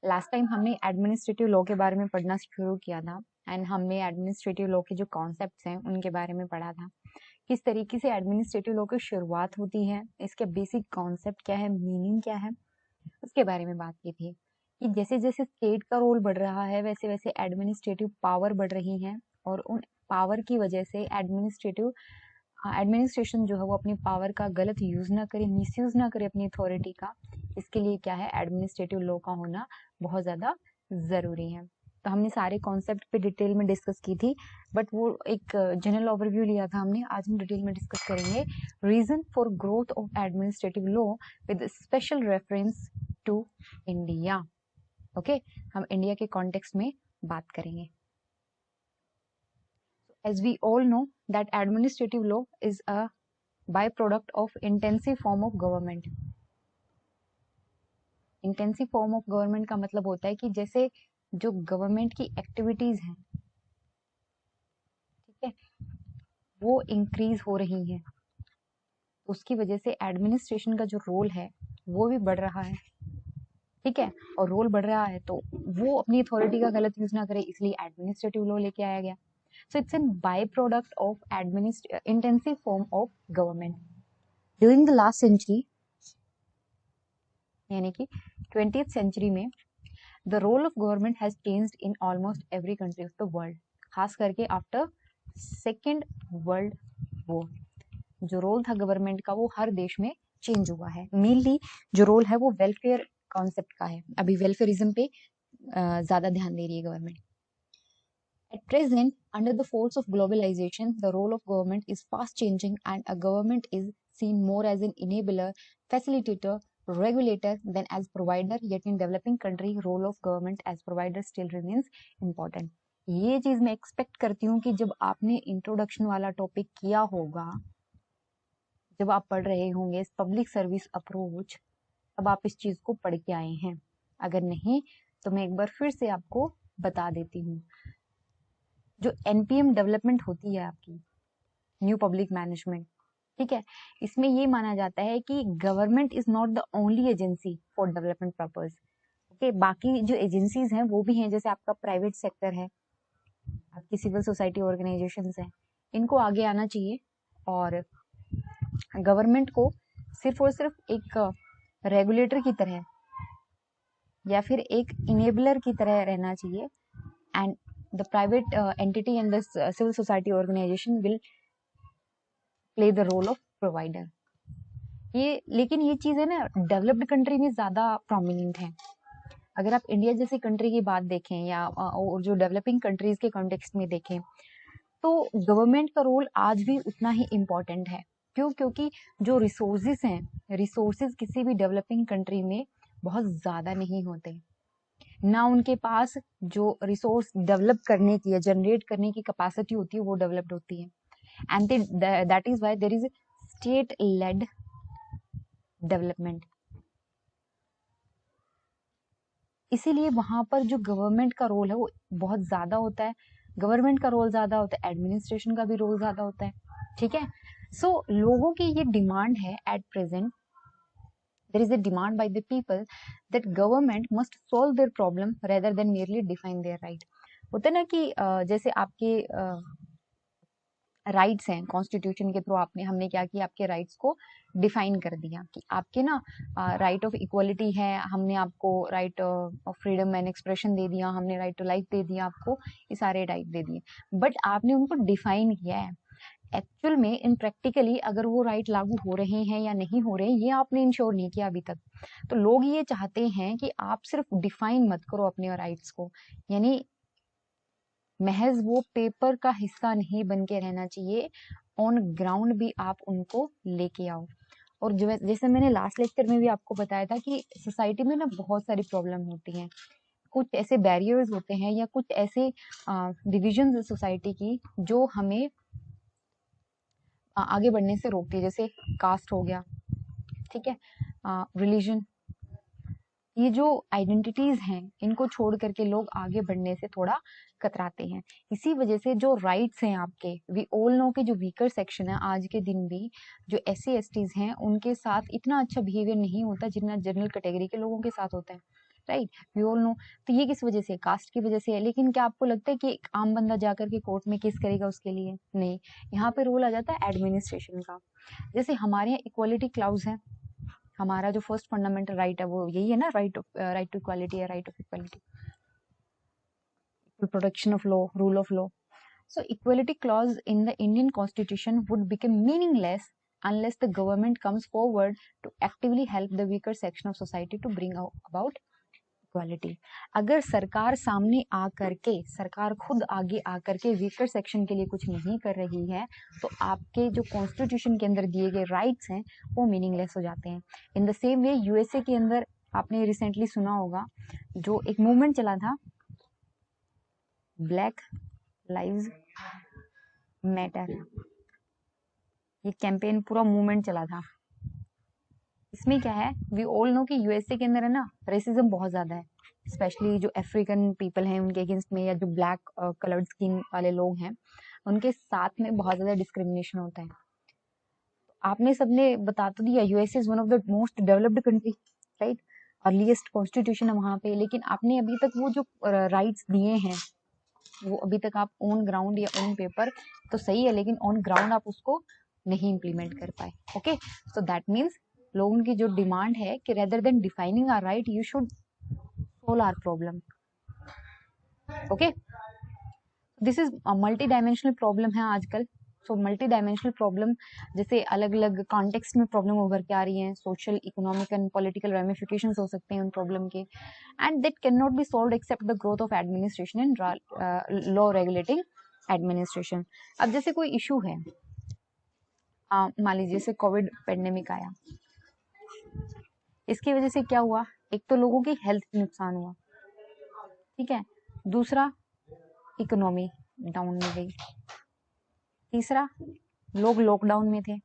Last time हमने administrative law के बारे में पढ़ना शुरू किया था एंड हमने एडमिनिस्ट्रेटिव लॉ के जो कॉन्सेप्ट्स हैं उनके बारे में पढ़ा था। किस तरीके से एडमिनिस्ट्रेटिव लॉ की शुरुआत होती है, इसके बेसिक कॉन्सेप्ट क्या है, मीनिंग क्या है, उसके बारे में बात की थी कि जैसे जैसे स्टेट का रोल बढ़ रहा है वैसे वैसे एडमिनिस्ट्रेटिव पावर बढ़ रही है और उन पावर की वजह से एडमिनिस्ट्रेशन जो है वो अपनी पावर का गलत यूज ना करे, मिसयूज ना करे अपनी अथॉरिटी का। इसके लिए क्या है, एडमिनिस्ट्रेटिव लॉ का होना बहुत ज्यादा जरूरी है। तो हमने सारे कॉन्सेप्ट पे डिटेल में डिस्कस की थी, बट वो एक जनरल ओवरव्यू लिया था हमने। आज हम डिटेल में डिस्कस करेंगे reason for growth of administrative law with special reference to India. Okay, हम इंडिया के कॉन्टेक्स्ट में बात करेंगे। As we all know that administrative law is a byproduct of intensive form of government. Intensive form of government का मतलब होता है कि जैसे जो गवर्नमेंट की एक्टिविटीज हैं, ठीक है, वो इंक्रीज हो रही हैं, उसकी वजह से एडमिनिस्ट्रेशन का जो रोल है वो भी बढ़ रहा है। ठीक है, और रोल बढ़ रहा है तो वो अपनी अथॉरिटी का गलत यूज ना करे, इसलिए एडमिनिस्ट्रेटिव लॉ लेके आया गया। So it's a byproduct of intensive form of government. During the last century, यानी कि 20th century में the role of government has changed in almost every country of the world. खास करके after Second World War, जो role था government का वो हर देश में चेंज हुआ है। मेनली जो रोल है वो वेलफेयर कॉन्सेप्ट का है। अभी वेलफेयरिज्म पे ज्यादा ध्यान दे रही है government. At present, under the force of globalization, the role of government is fast changing and a government is seen more as an enabler, facilitator, regulator than as provider. Yet in developing country, role of government as provider still remains important. ये चीज मैं expect करती हूँ कि जब आपने introduction वाला topic किया होगा, जब आप पढ़ रहे होंगे पब्लिक सर्विस अप्रोच, तब आप इस चीज को पढ़ के आए हैं। अगर नहीं तो मैं एक बार फिर से आपको बता देती हूँ। जो एनपीएम डेवलपमेंट होती है आपकी, न्यू पब्लिक मैनेजमेंट, ठीक है, इसमें ये माना जाता है कि government is not the only agency for development purpose. Okay, बाकी जो एजेंसीज हैं वो भी हैं, जैसे आपका प्राइवेट सेक्टर है, आपकी सिविल सोसाइटी ऑर्गेनाइजेशंस हैं, इनको आगे आना चाहिए और गवर्नमेंट को सिर्फ और सिर्फ एक रेगुलेटर की तरह या फिर एक इनेबलर की तरह रहना चाहिए, and the private entity and the civil society organization will play the role of provider. ये लेकिन ये चीज है ना डेवलप्ड कंट्री में ज्यादा प्रोमिनेंट है। अगर आप इंडिया जैसी कंट्री की बात देखें या और जो डेवलपिंग कंट्रीज के कॉन्टेक्स्ट में देखें तो गवर्नमेंट का रोल आज भी उतना ही इम्पोर्टेंट है। क्यों? क्योंकि जो रिसोर्सेज हैं, रिसोर्सेज किसी भी डेवलपिंग कंट्री में बहुत ज्यादा नहीं होते, ना उनके पास जो रिसोर्स डेवलप करने की या जनरेट करने की कैपेसिटी होती है वो डेवलप्ड होती है, and that is why there is state led development. इसीलिए वहां पर जो गवर्नमेंट का रोल है वो बहुत ज्यादा होता है, गवर्नमेंट का रोल ज्यादा होता है, एडमिनिस्ट्रेशन का भी रोल ज्यादा होता है। ठीक है, सो लोगों की ये डिमांड है at present, there is a demand by the people that government must solve their problem rather than merely define their right. होता है ना कि जैसे आपके राइट्स हैं, कॉन्स्टिट्यूशन के थ्रू आपने हमने क्या किया, आपके राइट्स को डिफाइन कर दिया कि आपके ना राइट ऑफ इक्वलिटी है, हमने आपको right of freedom and expression दे दिया, हमने राइट टू लाइफ दे दिया, आपको ये सारे राइट दे दिए, बट आपने उनको डिफाइन किया है। एक्चुअल में इन प्रैक्टिकली अगर वो राइट लागू हो रहे हैं या नहीं हो रहे हैं ये आपने इंश्योर नहीं किया अभी तक। तो लोग ये चाहते हैं कि आप सिर्फ डिफाइन मत करो अपने राइट्स को, यानी महज वो पेपर का हिस्सा नहीं बन के रहना चाहिए, ऑन ग्राउंड भी आप उनको लेके आओ। और जो जैसे मैंने लास्ट लेक्चर में भी आपको बताया था कि सोसाइटी में ना बहुत सारी प्रॉब्लम होती हैं, कुछ ऐसे बैरियर्स होते हैं या कुछ ऐसे डिविजन सोसाइटी की जो हमें आगे बढ़ने से रोकती है, जैसे कास्ट हो गया, ठीक है, रिलीजन, ये जो आइडेंटिटीज हैं इनको छोड़ करके लोग आगे बढ़ने से थोड़ा कतराते हैं। इसी वजह से जो राइट्स हैं आपके, वी ऑल नो के जो वीकर सेक्शन है आज के दिन भी जो SC STs हैं उनके साथ इतना अच्छा बिहेवियर नहीं होता जितना जनरल कैटेगरी के लोगों के साथ होता है। Right, we all know. तो ये किस वजह से, कास्ट की वजह से है। लेकिन क्या आपको लगता है कि एक आम बंदा जाकर के कोर्ट में केस करेगा उसके लिए? नहीं, यहाँ पे रोल आ जाता है एडमिनिस्ट्रेशन का। जैसे हमारे यहाँ इक्वालिटी क्लाउज है, हमारा जो फर्स्ट फंडामेंटल राइट है वो यही है ना, राइट टू इक्वालिटी है, right of equality, protection of law, rule of law. So equality clause in the Indian Constitution would become meaningless unless the government comes forward to actively help the weaker section of society to bring about equality. अगर सरकार सामने आकर के, सरकार खुद आगे आकर के वीकर सेक्शन के लिए कुछ नहीं कर रही है, तो आपके जो कॉन्स्टिट्यूशन के अंदर दिए गए राइट्स हैं वो मीनिंगलेस हो जाते हैं। In the same way USA के अंदर आपने रिसेंटली सुना होगा, जो एक मूवमेंट चला था, ब्लैक लाइव्स मैटर, ये कैंपेन पूरा मूवमेंट चला था। इसमें क्या है, वी ऑल नो कि यूएसए के अंदर है ना रेसिज्म बहुत ज्यादा है, स्पेशली जो अफ्रीकन पीपल हैं उनके अगेंस्ट में, या जो ब्लैक कलर्ड स्किन वाले लोग हैं उनके साथ में बहुत ज्यादा डिस्क्रिमिनेशन होता है। आपने सबने बता तो दिया USA is one of the most developed country, right, earliest constitution है वहां पे, लेकिन आपने अभी तक वो जो राइट्स दिए हैं वो अभी तक आप ऑन ग्राउंड या ऑन पेपर तो सही है, लेकिन ऑन ग्राउंड आप उसको नहीं इम्प्लीमेंट कर पाए। ओके, सो दैट मीन्स लोगों की जो डिमांड है कि rather than defining our right you should solve our problem. Okay, this is multi dimensional problem है आजकल। सो मल्टी डायमेंशनल प्रॉब्लम, जैसे अलग अलग कॉन्टेक्स्ट में प्रॉब्लम उभर के आ रही हैं, social, economic and political ramifications हो सकते हैं उन प्रॉब्लम के, and that can not be solved except the growth of administration and law regulating administration. अब जैसे कोई इशू है, मान लीजिए जैसे कोविड पेंडेमिक आया, इसकी वजह से क्या हुआ, एक तो लोगों की हेल्थ में नुकसान हुआ, ठीक है, दूसरा इकोनॉमी डाउन में गई, तीसरा लोग लॉकडाउन में थे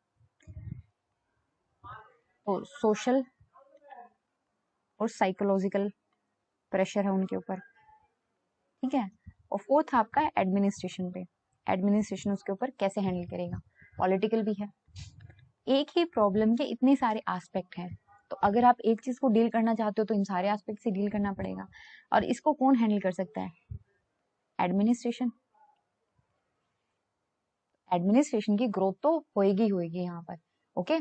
तो सोशल और साइकोलॉजिकल प्रेशर है उनके ऊपर, ठीक है, और फोर्थ आपका एडमिनिस्ट्रेशन पे, एडमिनिस्ट्रेशन उसके ऊपर कैसे हैंडल करेगा, पॉलिटिकल भी है। एक ही प्रॉब्लम के इतने सारे एस्पेक्ट हैं, तो अगर आप एक चीज को डील करना चाहते हो तो इन सारे एस्पेक्ट से डील करना पड़ेगा, और इसको कौन हैंडल कर सकता है, एडमिनिस्ट्रेशन। एडमिनिस्ट्रेशन की ग्रोथ तो होएगी होएगी यहाँ पर। ओके,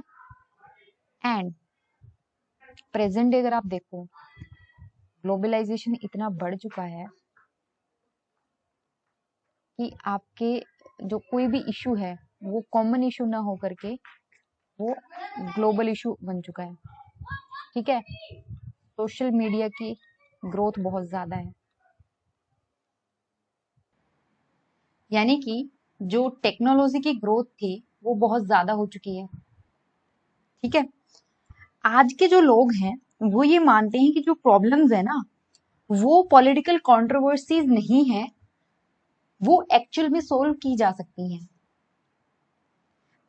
एंड प्रेजेंट डे अगर आप देखो, ग्लोबलाइजेशन इतना बढ़ चुका है कि आपके जो कोई भी इशू है वो कॉमन इशू ना होकर के वो ग्लोबल इशू बन चुका है, ठीक है। सोशल मीडिया की ग्रोथ बहुत ज्यादा है, यानी कि जो टेक्नोलॉजी की ग्रोथ थी वो बहुत ज्यादा हो चुकी है, ठीक है। आज के जो लोग हैं वो ये मानते हैं कि जो प्रॉब्लम्स है ना वो पॉलिटिकल कंट्रोवर्सीज नहीं है, वो एक्चुअल में सोल्व की जा सकती हैं।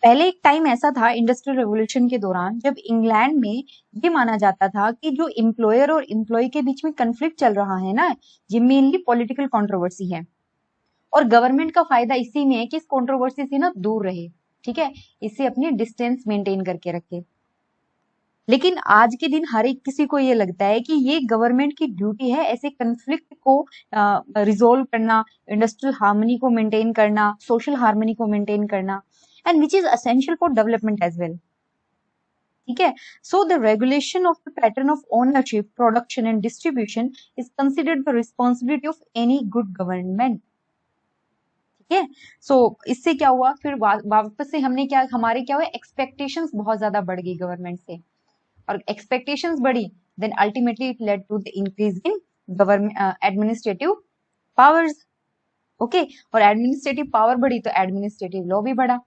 पहले एक टाइम ऐसा था इंडस्ट्रियल रेवोल्यूशन के दौरान, जब इंग्लैंड में ये माना जाता था कि जो एम्प्लॉयर और एम्प्लॉय के बीच में कन्फ्लिक्ट चल रहा है ना, ये मेनली पॉलिटिकल कंट्रोवर्सी है, और गवर्नमेंट का फायदा इसी में है कि इस कंट्रोवर्सी से ना दूर रहे, ठीक है, इससे अपनी डिस्टेंस मेंटेन करके रखे। लेकिन आज के दिन हर एक किसी को ये लगता है कि ये गवर्नमेंट की ड्यूटी है ऐसे कन्फ्लिक्ट को रिजोल्व करना, इंडस्ट्रियल हार्मनी को मेंटेन करना, सोशल हार्मनी को मेंटेन करना, and which is essential for development as well, ठीक है। So the regulation of the pattern of ownership, production and distribution is considered the responsibility of any good government, ठीक है। सो इससे क्या हुआ, फिर वापस से हमने क्या, हमारे क्या हुआ, एक्सपेक्टेशंस बहुत ज्यादा बढ़ गई गवर्नमेंट से, और एक्सपेक्टेशंस बढ़ी, then ultimately it led to the increase in government administrative powers, okay, और एडमिनिस्ट्रेटिव पावर बढ़ी तो एडमिनिस्ट्रेटिव लॉ भी बढ़ा।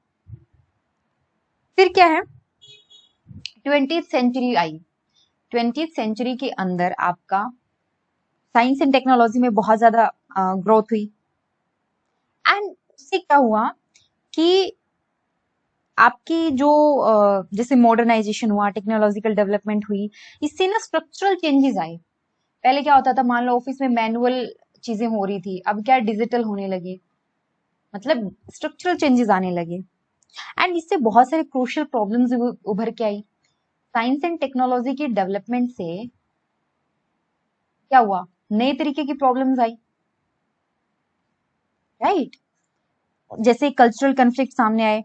फिर क्या है, 20th सेंचुरी आई, 20th सेंचुरी के अंदर आपका साइंस एंड टेक्नोलॉजी में बहुत ज्यादा ग्रोथ हुई, एंड उससे क्या हुआ कि आपकी जो जैसे मॉडर्नाइजेशन हुआ, टेक्नोलॉजिकल डेवलपमेंट हुई, इससे ना स्ट्रक्चरल चेंजेस आए। पहले क्या होता था, मान लो ऑफिस में मैनुअल चीजें हो रही थी, अब क्या डिजिटल होने लगे, मतलब स्ट्रक्चरल चेंजेस आने लगे, एंड इससे बहुत सारे क्रूशियल प्रॉब्लम्स उभर के आई। साइंस एंड टेक्नोलॉजी की डेवलपमेंट से क्या हुआ, नए तरीके की प्रॉब्लम्स आई, राइट। जैसे कल्चरल कन्फ्लिक्ट सामने आए,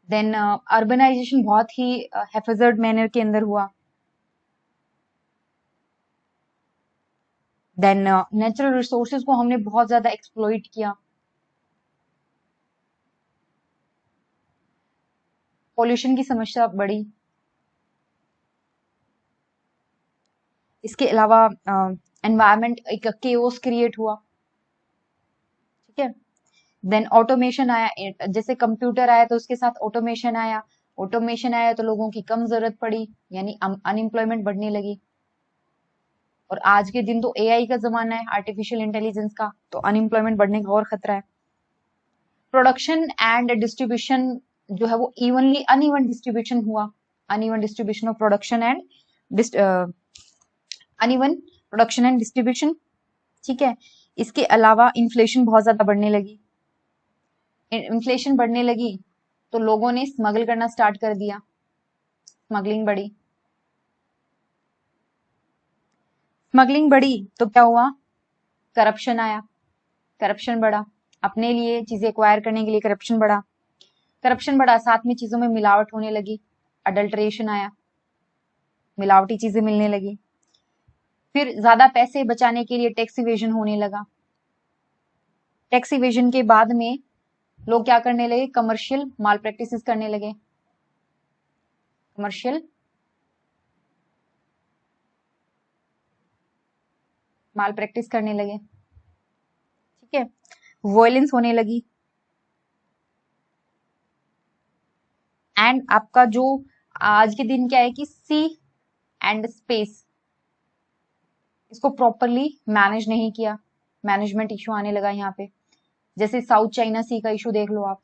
देन अर्बनाइजेशन बहुत ही हेफेजर्ड मैनर के अंदर हुआ, देन नेचुरल रिसोर्सेज को हमने बहुत ज्यादा एक्सप्लॉइट किया, पॉल्यूशन की समस्या बढ़ी, इसके अलावा एनवायरमेंट एक केओस क्रिएट हुआ, ठीक है। देन ऑटोमेशन आया, जैसे कंप्यूटर आया तो उसके साथ ऑटोमेशन आया, ऑटोमेशन आया तो लोगों की कम जरूरत पड़ी, यानी अनएम्प्लॉयमेंट बढ़ने लगी। और आज के दिन तो एआई का जमाना है, आर्टिफिशियल इंटेलिजेंस का, तो अनएम्प्लॉयमेंट बढ़ने का और खतरा है। प्रोडक्शन एंड डिस्ट्रीब्यूशन जो है वो इवनली अनइवन डिस्ट्रीब्यूशन हुआ, uneven distribution of production and uneven production and distribution, ठीक है। इसके अलावा इन्फ्लेशन बहुत ज्यादा बढ़ने लगी, इन्फ्लेशन बढ़ने लगी तो लोगों ने स्मगल करना स्टार्ट कर दिया, स्मगलिंग बढ़ी, स्मगलिंग बढ़ी तो क्या हुआ, करप्शन आया, करप्शन बढ़ा, अपने लिए चीजें एक्वायर करने के लिए करप्शन बढ़ा, करप्शन बढ़ा, साथ में चीजों में मिलावट होने लगी, अडल्ट्रेशन आया, मिलावटी चीजें मिलने लगी, फिर ज्यादा पैसे बचाने के लिए टैक्स इवेजन होने लगा, टैक्स इवेजन के बाद में लोग क्या करने लगे, कमर्शियल माल प्रैक्टिसेस करने लगे, कमर्शियल माल प्रैक्टिस करने लगे, ठीक है। वायलेंस होने लगी, एंड आपका जो आज के दिन क्या है कि सी एंड स्पेस, इसको प्रॉपरली मैनेज नहीं किया, मैनेजमेंट इशू आने लगा यहाँ पे, जैसे साउथ चाइना सी का इशू देख लो आप,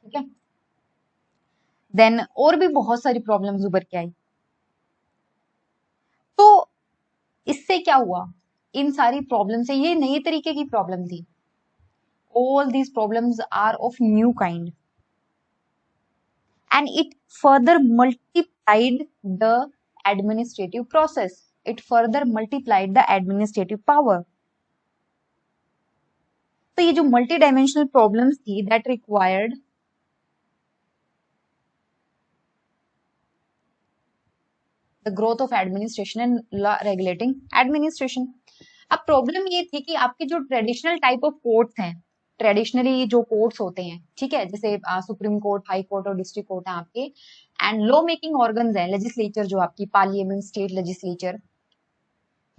ठीक है। देन और भी बहुत सारी प्रॉब्लम्स उभर के आई। तो इससे क्या हुआ, इन सारी प्रॉब्लम से, ये नए तरीके की प्रॉब्लम थी, all these problems are of new kind and it further multiplied the administrative process, it further multiplied the administrative power। तो ये जो मल्टी डायमेंशनल प्रॉब्लम्स थी that required the growth of administration and law regulating administration. अब problem ये थी कि आपके जो ट्रेडिशनल टाइप ऑफ कोर्ट्स हैं, ट्रेडिशनली जो कोर्ट्स होते हैं, ठीक है, जैसे सुप्रीम कोर्ट, हाई कोर्ट और डिस्ट्रिक्ट कोर्ट है आपके, एंड लॉ मेकिंग ऑर्गन्स है, लेजिस्लेचर जो आपकी पार्लियामेंट, स्टेट लेजिस्लेचर,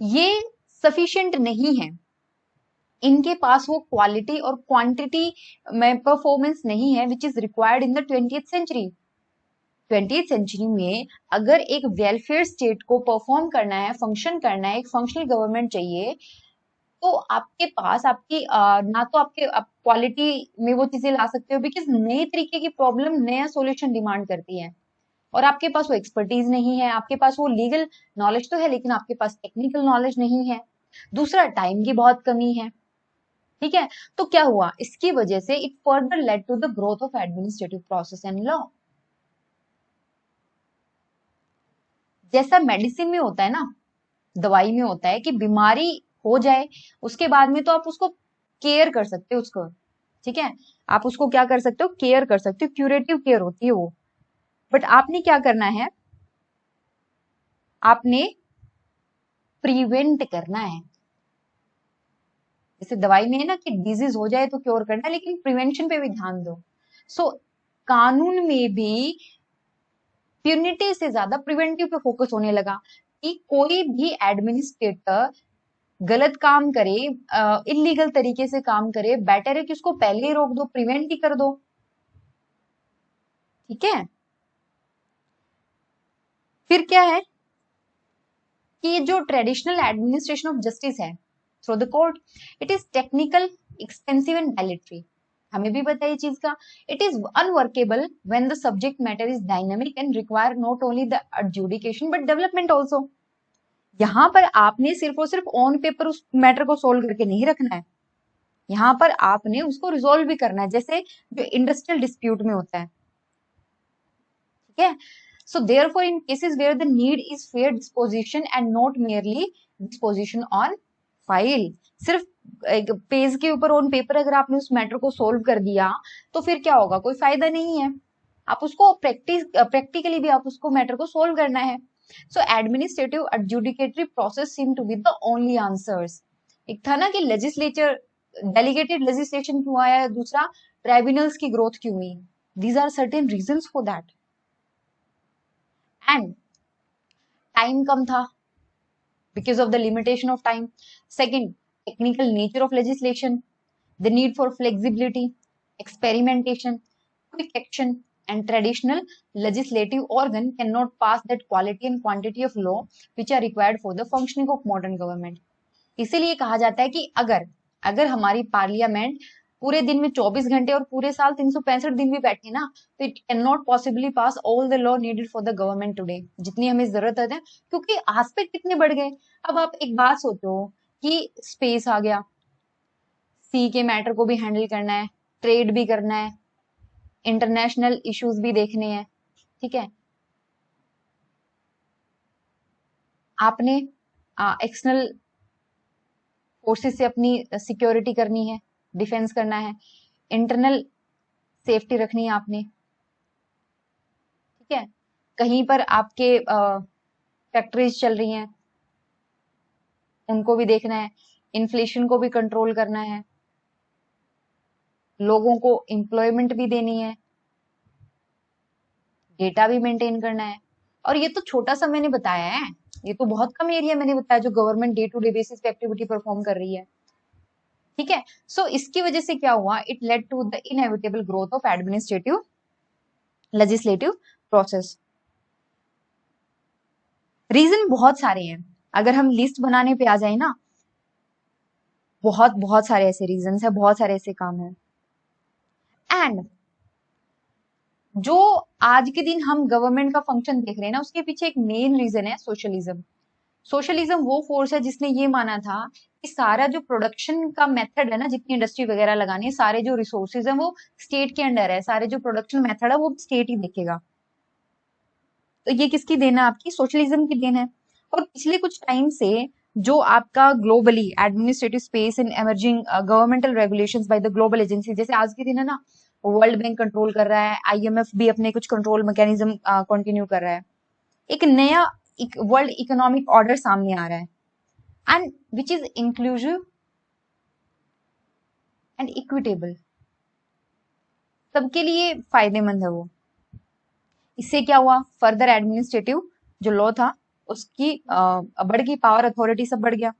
ये सफिशिएंट नहीं है, इनके पास वो क्वालिटी और क्वांटिटी में परफॉर्मेंस नहीं है which is required in the 20th century. 20th century में अगर एक वेलफेयर स्टेट को परफॉर्म करना है, फंक्शन करना है, एक फंक्शनल गवर्नमेंट चाहिए, तो आपके पास आपकी ना तो आपके क्वालिटी में वो चीजें ला सकते हो, बिकॉज नए तरीके की प्रॉब्लम नया सॉल्यूशन डिमांड करती है, और आपके पास वो एक्सपर्टीज नहीं है, आपके पास वो लीगल नॉलेज तो है लेकिन आपके पास टेक्निकल नॉलेज नहीं है, दूसरा टाइम की बहुत कमी है, ठीक है। तो क्या हुआ, इसकी वजह से it further led to the growth of administrative process and law. जैसा मेडिसिन में होता है ना, दवाई में होता है कि बीमारी हो जाए उसके बाद में तो आप उसको केयर कर सकते हो उसको, ठीक है, आप उसको क्या कर सकते हो, केयर कर सकते हो, क्यूरेटिव केयर होती है वो, बट आपने क्या करना है, आपने प्रिवेंट करना है। जैसे दवाई में है ना कि डिजीज हो जाए तो क्योर करना है, लेकिन प्रिवेंशन पे भी ध्यान दो। सो कानून में भी प्यूनिटिव से ज्यादा प्रिवेंटिव पे फोकस होने लगा कि कोई भी एडमिनिस्ट्रेटर गलत काम करे, इलीगल तरीके से काम करे, बेटर है कि उसको पहले ही रोक दो, प्रिवेंट ही कर दो, ठीक है। फिर क्या है कि जो ट्रेडिशनल एडमिनिस्ट्रेशन ऑफ जस्टिस है through the court, it is technical, expensive and dilatory, हमें भी पता है ये चीज का, it is unworkable when the subject matter is dynamic and require not only the adjudication but development also. यहाँ पर आपने सिर्फ और सिर्फ ऑन पेपर उस मैटर को सोल्व करके नहीं रखना है, यहाँ पर आपने उसको रिजोल्व भी करना है, जैसे जो इंडस्ट्रियल डिस्प्यूट में होता है, ठीक है। So therefore in cases where the need is fair disposition and not merely disposition on file, सिर्फ एक पेज के ऊपर ऑन पेपर अगर आपने उस मैटर को सोल्व कर दिया तो फिर क्या होगा, कोई फायदा नहीं है। आप उसको प्रैक्टिकली भी आप उसको मैटर को सोल्व करना है। So administrative adjudicatory process seem to be the only answers. एक था ना कि लेजिस्लेचर डेलीगेटेड लेजिस्लेशन क्यों आया, दूसरा ट्राइब्यूनल्स की ग्रोथ क्यों हुई, these are certain reasons for that. And time कम था because of the limitation of time. Second, technical nature of legislation, the need for flexibility, experimentation, quick action, and traditional legislative organ cannot pass that quality and quantity of law which are required for the functioning of modern government. इसीलिए कहा जाता है कि अगर अगर हमारी parliament पूरे दिन में 24 घंटे और पूरे साल 365 दिन भी बैठे ना, तो it can not possibly pass all the law needed for the government today, जितनी हमें जरूरत है, क्योंकि आस्पेक्ट कितने बढ़ गए। अब आप एक बात सोचो कि स्पेस आ गया, सी के मैटर को भी हैंडल करना है, ट्रेड भी करना है, इंटरनेशनल इश्यूज भी देखने हैं, ठीक है। आपने एक्सटर्नल फोर्सेस से अपनी सिक्योरिटी करनी है, डिफेंस करना है, इंटरनल सेफ्टी रखनी है आपने, ठीक है। कहीं पर आपके फैक्ट्रीज चल रही हैं, उनको भी देखना है, इन्फ्लेशन को भी कंट्रोल करना है, लोगों को एम्प्लॉयमेंट भी देनी है, डेटा भी मेंटेन करना है। और ये तो छोटा सा मैंने बताया है, ये तो बहुत कम एरिया मैंने बताया जो government day to day basis पे एक्टिविटी परफॉर्म कर रही है, ठीक है। सो इसकी वजह से क्या हुआ, it led to the inevitable growth of administrative legislative process. Reason बहुत सारे हैं, अगर हम लिस्ट बनाने पे आ जाए ना, बहुत बहुत सारे ऐसे रीजन है, बहुत सारे ऐसे काम है। एंड जो आज के दिन हम गवर्नमेंट का फंक्शन देख रहे हैं ना, उसके पीछे एक मेन रीजन है सोशलिज्म। सोशलिज्म वो फोर्स है जिसने ये माना था कि सारा जो प्रोडक्शन का मेथड है ना, जितनी इंडस्ट्री वगैरह लगानी है, सारे जो रिसोर्सेज है वो स्टेट के अंडर है, सारे जो प्रोडक्शन मेथड है वो स्टेट ही देखेगा। तो ये किसकी देन है, आपकी सोशलिज्म की देन है। और पिछले कुछ टाइम से जो आपका globally administrative space in emerging governmental regulations by the global agency, जैसे आज के दिन है ना, वर्ल्ड बैंक कंट्रोल कर रहा है, आईएमएफ भी अपने कुछ कंट्रोल मैकेनिज्म कंटिन्यू कर रहा है, एक नया वर्ल्ड इकोनॉमिक ऑर्डर सामने आ रहा है, and which is inclusive and equitable, सबके लिए फायदेमंद है वो। इससे क्या हुआ, फर्दर एडमिनिस्ट्रेटिव जो लॉ था उसकी बढ़ गई, पावर अथॉरिटी सब बढ़ गया।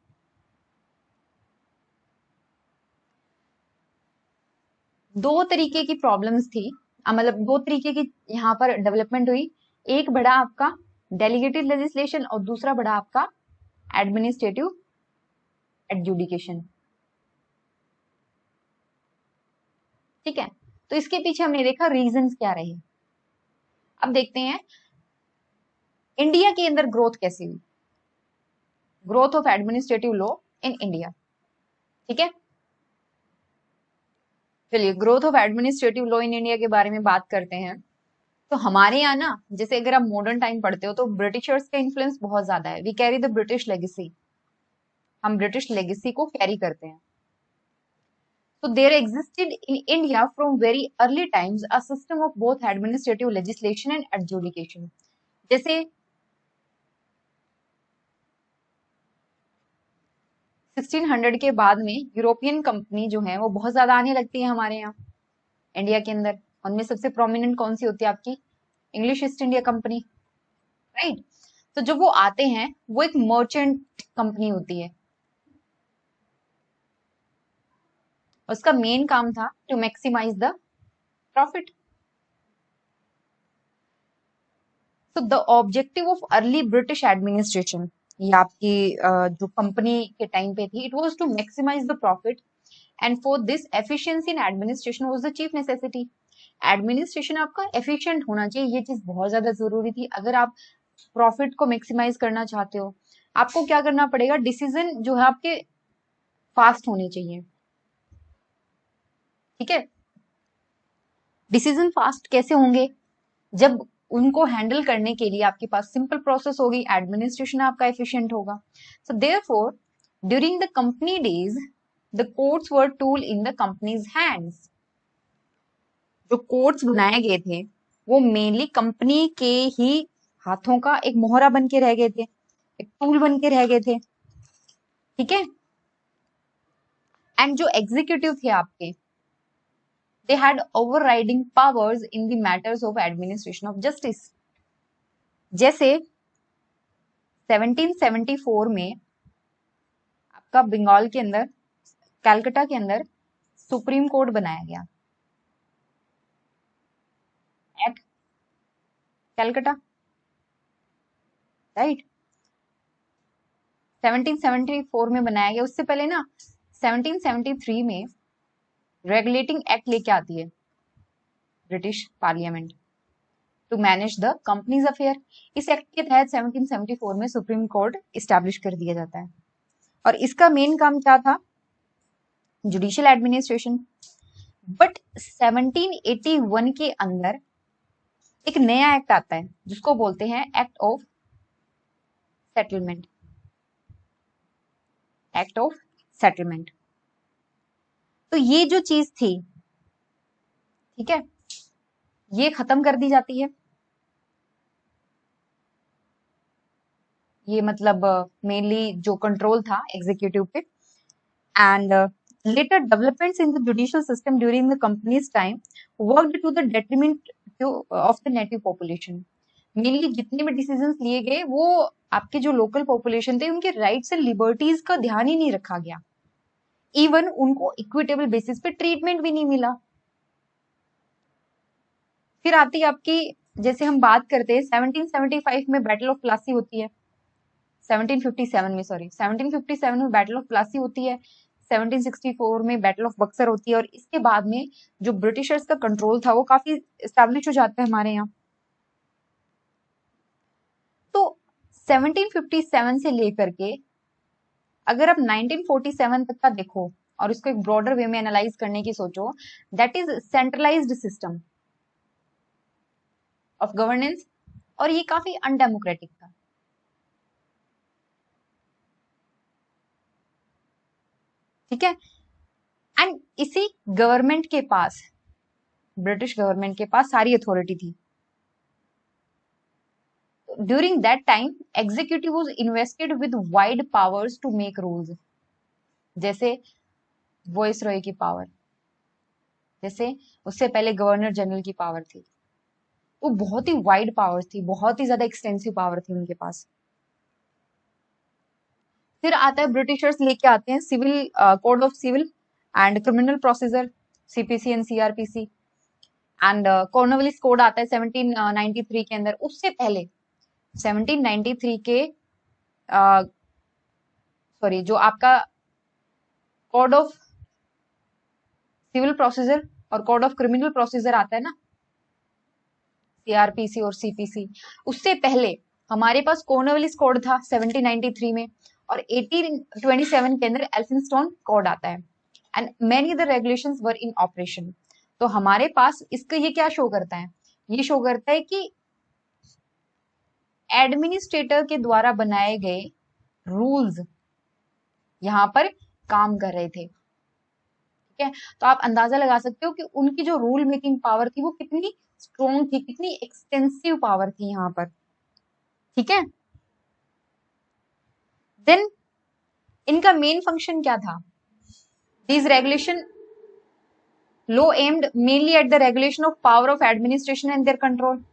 दो तरीके की प्रॉब्लम्स थी, मतलब दो तरीके की यहाँ पर डेवलपमेंट हुई, एक बड़ा आपका डेलीगेटेड लेजिस्लेशन और दूसरा बड़ा आपका एडमिनिस्ट्रेटिव एडजुडिकेशन, ठीक है। तो इसके पीछे हमने देखा रीजंस क्या रहे। अब देखते हैं इंडिया के अंदर ग्रोथ कैसी हुई, growth of administrative law in India, ठीक है। चलिए growth of administrative law in India के बारे में बात करते हैं। तो हमारे यहाँ ना, जैसे अगर आप मॉडर्न टाइम पढ़ते हो तो ब्रिटिशर्स का इन्फ्लुएंस बहुत ज्यादा है, we carry the British legacy, हम ब्रिटिश लेगेसी को कैरी करते हैं। So there existed in India from very early times a system of both administrative legislation and adjudication. जैसे 1600 के बाद में यूरोपियन कंपनी जो है वो बहुत ज्यादा आने लगती है हमारे यहाँ इंडिया के अंदर। उनमें सबसे प्रोमिनेंट कौन सी होती है आपकी, English east India company, right. तो जब वो आते हैं वो एक मर्चेंट कंपनी होती है, उसका मेन काम था टू मैक्सिमाइज द प्रॉफिट। तो the objective of early British administration, ये आपकी जो कंपनी के टाइम पे थी, it was to maximise the profit and for this efficiency in administration was the chief necessity. Administration आपका एफिशिएंट होना चाहिए, ये चीज बहुत ज्यादा जरूरी थी। अगर आप प्रॉफिट को मैक्सिमाइज करना चाहते हो, आपको क्या करना पड़ेगा, डिसीजन जो है आपके फास्ट होने चाहिए, ठीक है। डिसीजन फास्ट कैसे होंगे? जब उनको हैंडल करने के लिए आपके पास सिंपल प्रोसेस होगी, एडमिनिस्ट्रेशन आपका एफिशिएंट होगा। So therefore during the company days the courts were tool in the companies hands. जो कोर्ट्स बनाए गए थे वो मेनली कंपनी के ही हाथों का एक मोहरा बन के रह गए थे, एक टूल बन के रह गए थे, ठीक है। एंड जो एग्जीक्यूटिव थे आपके, they had overriding powers in the matters of administration of justice। जैसे 1774 में आपका बंगाल के अंदर, कलकत्ता के अंदर सुप्रीम कोर्ट बनाया गया, एट कलकत्ता, राइट। 1774 में बनाया गया। उससे पहले ना 1773 में रेगुलेटिंग एक्ट लेके आती है British parliament to manage the company's affair. इस एक्ट के तहत 1774 में सुप्रीम कोर्ट इस्टेब्लिश कर दिया जाता है और इसका मेन काम क्या था? Judicial administration. बट 1781 के अंदर एक नया एक्ट आता है जिसको बोलते हैं act of settlement. Act of settlement. तो ये जो चीज थी, ठीक है, ये खत्म कर दी जाती है। ये मतलब मेनली जो कंट्रोल था एग्जीक्यूटिव पे। And later developments in the judicial system during the company's time worked to the detriment of the native population। Mainly जितने भी डिसीजंस लिए गए वो आपके जो लोकल पॉपुलेशन थे उनके राइट्स एंड लिबर्टीज का ध्यान ही नहीं रखा गया। इवन उनको इक्विटेबल बेसिस पे ट्रीटमेंट भी नहीं मिला। फिर आती है आपकी, जैसे हम बात करते हैं 1775 में बैटल ऑफ प्लासी होती है, 1757 में, सॉरी 1757 में बैटल ऑफ प्लासी होती है, 1764 में बैटल ऑफ बक्सर होती है और इसके बाद में जो ब्रिटिशर्स का कंट्रोल था वो काफी एस्टेब्लिश हो जाता है हमारे यहाँ। तो 1757 से लेकर के अगर आप 1947 तक का देखो और इसको एक ब्रॉडर वे में एनालाइज करने की सोचो, that is centralised system of governance और ये काफी अनडेमोक्रेटिक था, ठीक है। एंड इसी गवर्नमेंट के पास, ब्रिटिश गवर्नमेंट के पास सारी अथॉरिटी थी। During that time executive was invested with wide powers to make rules. जैसे वॉइस रॉय की पावर, जैसे उससे पहले गवर्नर जनरल की पावर थी, वो बहुत ही वाइड पावर थी, बहुत ही ज्यादा एक्सटेंसिव पावर थी उनके पास। फिर आता है ब्रिटिशर्स लेके आते हैं civil code of civil and criminal procedure, CPC and CrPC. And Cornwallis code आता है 1793 के अंदर। उससे पहले 1793 के सॉरी जो आपका कोड ऑफ सिविल प्रोसीजर और कोड ऑफ क्रिमिनल प्रोसीजर आता है ना, सीआरपीसी और सीपीसी, उससे पहले हमारे पास कॉर्नवालिस कोड था 1793 में और 1827 के अंदर एल्फिंस्टोन कोड आता है and many other regulations were in operation. तो हमारे पास इसका ये क्या शो करता है? ये शो करता है कि एडमिनिस्ट्रेटर के द्वारा बनाए गए रूल्स यहां पर काम कर रहे थे, ठीक है। तो आप अंदाजा लगा सकते हो कि उनकी जो रूल मेकिंग पावर थी वो कितनी स्ट्रॉन्ग थी, कितनी एक्सटेंसिव पावर थी यहाँ पर, ठीक है। देन इनका मेन फंक्शन क्या था? This regulation law aimed mainly at the regulation of power of administration and their control.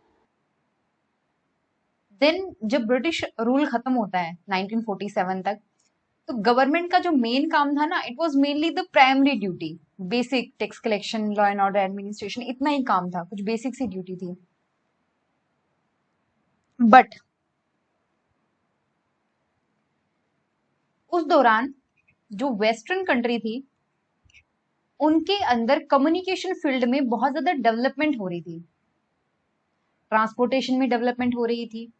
Then जब ब्रिटिश रूल खत्म होता है 1947 तक, तो गवर्नमेंट का जो मेन काम था ना, it was mainly the primary duty, basic tax collection, law and order administration, इतना ही काम था, कुछ बेसिक सी ड्यूटी थी। बट उस दौरान जो वेस्टर्न कंट्री थी उनके अंदर कम्युनिकेशन फील्ड में बहुत ज्यादा डेवलपमेंट हो रही थी, ट्रांसपोर्टेशन में डेवलपमेंट हो रही थी।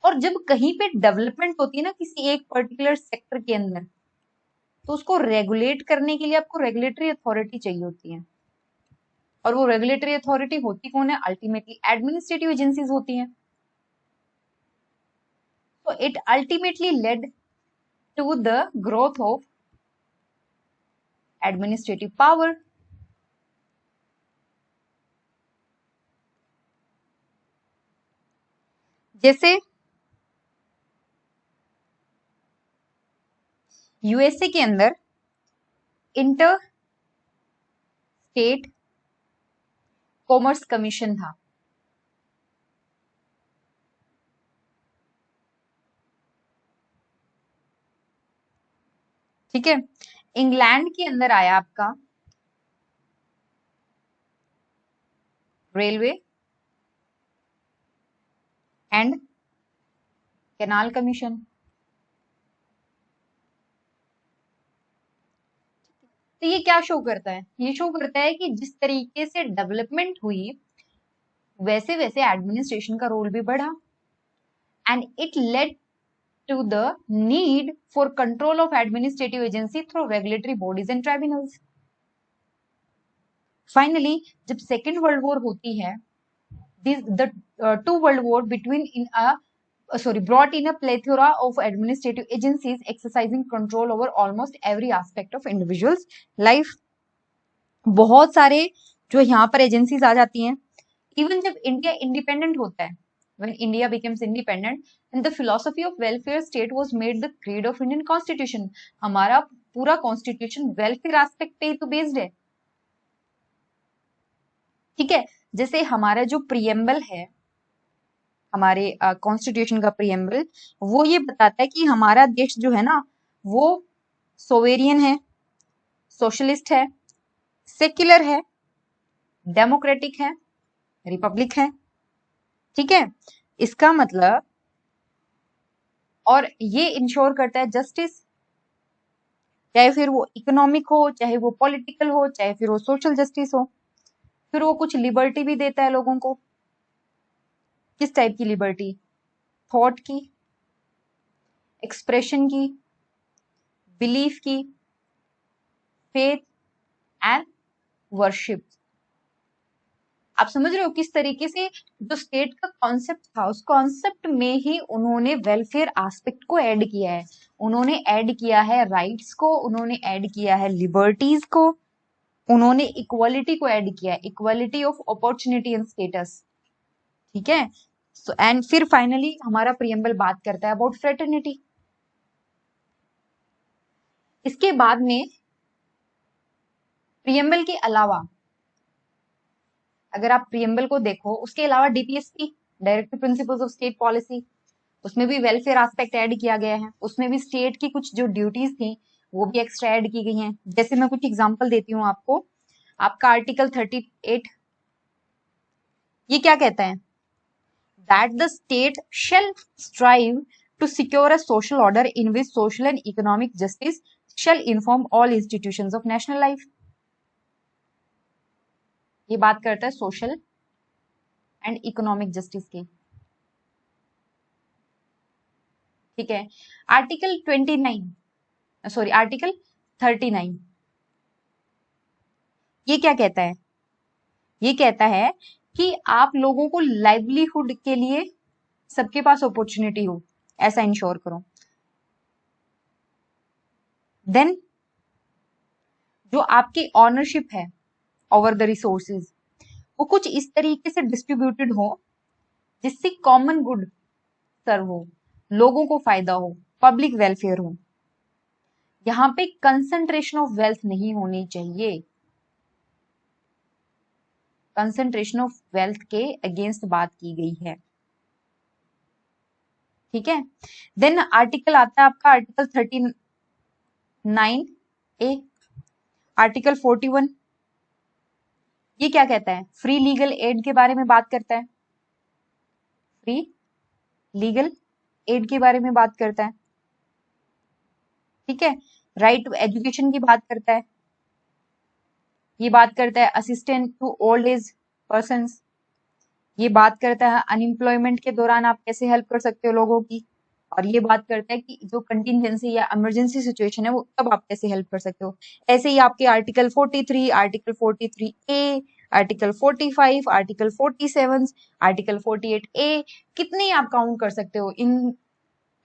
और जब कहीं पे डेवलपमेंट होती है ना किसी एक पर्टिकुलर सेक्टर के अंदर, तो उसको रेगुलेट करने के लिए आपको रेगुलेटरी अथॉरिटी चाहिए होती है, और वो रेगुलेटरी अथॉरिटी होती कौन है? अल्टीमेटली एडमिनिस्ट्रेटिव एजेंसीज होती हैं। So it ultimately led to the growth of administrative power. जैसे यूएसए के अंदर इंटर स्टेट कॉमर्स कमीशन था, ठीक है। इंग्लैंड के अंदर आया आपका रेलवे एंड कैनाल कमीशन। तो ये क्या शो करता है? ये शो करता है कि जिस तरीके से डेवलपमेंट हुई वैसे वैसे एडमिनिस्ट्रेशन का रोल भी बढ़ा, and it led to the need for control of administrative agency through regulatory bodies and tribunals. Finally, जब सेकेंड वर्ल्ड वॉर होती है, the two world war between in a brought in a plethora of administrative agencies exercising control over almost every aspect of individuals life. बहुत सारे जो यहाँ पर agencies आ जाती हैं। इवन जब इंडिया इंडिपेंडेंट होता है, when India becomes independent, and the philosophy of welfare state was made the creed of Indian Constitution. हमारा पूरा कॉन्स्टिट्यूशन वेलफेयर एस्पेक्ट पे ही तो बेस्ड है, ठीक है। जैसे हमारा जो प्रियम्बल है, हमारे कॉन्स्टिट्यूशन का प्रियम्बल, वो ये बताता है कि हमारा देश जो है ना, वो सोवेरियन है, सोशलिस्ट है, सेक्युलर है, डेमोक्रेटिक है, रिपब्लिक है, ठीक है। इसका मतलब, और ये इंश्योर करता है जस्टिस, चाहे फिर वो इकोनॉमिक हो, चाहे वो पॉलिटिकल हो, चाहे फिर वो सोशल जस्टिस हो। फिर वो कुछ लिबर्टी भी देता है लोगों को। किस टाइप की लिबर्टी? थॉट की, एक्सप्रेशन की, बिलीफ की, फेथ एंड वर्शिप। आप समझ रहे हो किस तरीके से जो स्टेट का कॉन्सेप्ट था, उस कॉन्सेप्ट में ही उन्होंने वेलफेयर एस्पेक्ट को ऐड किया है। उन्होंने ऐड किया है राइट्स को, उन्होंने ऐड किया है लिबर्टीज को, उन्होंने इक्वालिटी को ऐड किया है, equality of opportunity and status, ठीक है। सो एंड फिर फाइनली हमारा प्रियम्बल बात करता है अबाउट फ्रेटर्निटी। इसके बाद में प्रियम्बल के अलावा, अगर आप प्रियम्बल को देखो, उसके अलावा DPSP, directive principles of state policy, उसमें भी वेलफेयर एस्पेक्ट ऐड किया गया है। उसमें भी स्टेट की कुछ जो ड्यूटीज थी वो भी एक्स्ट्रा ऐड की गई हैं। जैसे मैं कुछ एग्जांपल देती हूँ आपको। आपका आर्टिकल 38 ये क्या कहता है? That the state shall strive to secure a social order in which social and economic justice shall inform all institutions of national life. ये बात करता है सोशल एंड इकोनॉमिक जस्टिस की, ठीक है। आर्टिकल 39 ये क्या कहता है? ये कहता है कि आप लोगों को लाइवलीहुड के लिए सबके पास अपॉर्चुनिटी हो, ऐसा इंश्योर करो। देन जो आपकी ऑनरशिप है ओवर द रिसोर्सेज, वो कुछ इस तरीके से डिस्ट्रीब्यूटेड हो जिससे कॉमन गुड सर्व हो, लोगों को फायदा हो, पब्लिक वेलफेयर हो। यहाँ पे कंसंट्रेशन ऑफ वेल्थ नहीं होनी चाहिए। कंसंट्रेशन ऑफ वेल्थ के अगेंस्ट बात की गई है, ठीक है। देन आर्टिकल आता है आपका आर्टिकल 39A, आर्टिकल 41 ये क्या कहता है? फ्री लीगल एड के बारे में बात करता है, फ्री लीगल एड के बारे में बात करता है, ठीक है। राइट टू एजुकेशन की बात करता है, ये बात करता है assistant to old age persons, ये बात करता है अनएम्प्लॉयमेंट के दौरान आप कैसे हेल्प कर सकते हो लोगों की, और ये बात करता है कि जो कंटिजेंसी या इमरजेंसी सिचुएशन है वो तब आप कैसे हेल्प कर सकते हो। ऐसे ही आपके article 43, article 43A, article 45, article 47, article 48A, कितने आप काउंट कर सकते हो। In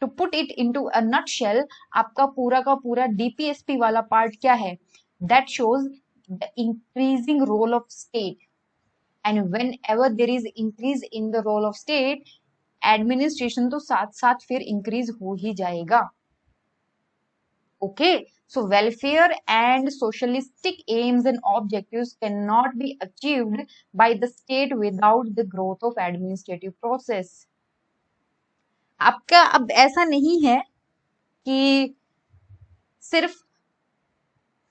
to put it into a nutshell, आपका पूरा का पूरा डीपीएसपी वाला पार्ट क्या है, that shows the increasing role of state, and whenever there is increase in the role of state, administration तो साथ साथ फिर इंक्रीज हो ही जाएगा। Okay, so welfare and socialistic aims and objectives cannot be achieved by the state without the growth of administrative process। आपका अब ऐसा नहीं है कि सिर्फ